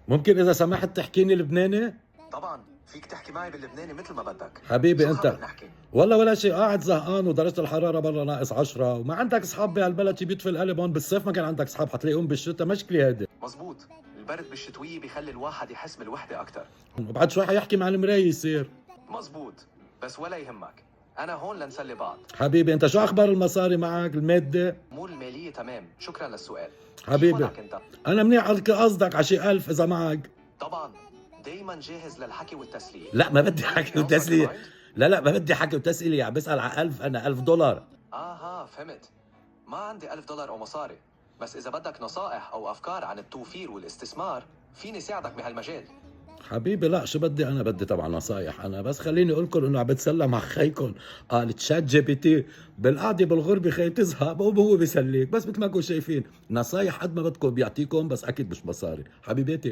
ممكن اذا سمحت تحكيني لبناني؟ طبعا فيك تحكي معي باللبناني مثل ما بدك. حبيبي شو انت. حابب نحكي؟ والله ولا شيء، قاعد زهقان ودرجة الحرارة برا ناقص 10 وما عندك اصحاب بهالبلد شي بيطفي القلب. هون بالصيف ما كان عندك اصحاب، حتلاقيهم بالشتاء. مشكلة هيدي. مزبوط. البرد بالشتوية بيخلي الواحد يحس بالوحدة أكتر. وبعد شوي حيحكي مع المراية يصير. مزبوط. بس ولا يهمك، أنا هون لنسلي بعض. حبيبي انت، شو اخبار المصاري معك المادة؟ مو المالية تمام، شكرا للسؤال. كيف حبيبي وضعك أنت؟ انا منيح. قصدك على شي 1000 اذا معك؟ طبعا، دايما جاهز للحكي والتسلية. لا ما بدي مين حكي في عنصر وتسلية. كلاينت؟ لا ما بدي حكي وتسلية، عم بسأل على 1000. انا $1000. فهمت. ما عندي $1000 أو مصاري، بس إذا بدك نصائح أو أفكار عن التوفير والاستثمار فيني ساعدك بهالمجال. حبيبي لا، شو بدي انا؟ بدي طبعا نصايح انا، بس خليني اقول لكم انه عم بتسلى مع خيكم. قال تشات جي بي تي بالقعده بالغربه خي تزهق، هو بيسليك. بس مثل ما انكم شايفين نصايح قد ما بدكم بيعطيكم، بس اكيد مش مصاري حبيباتي.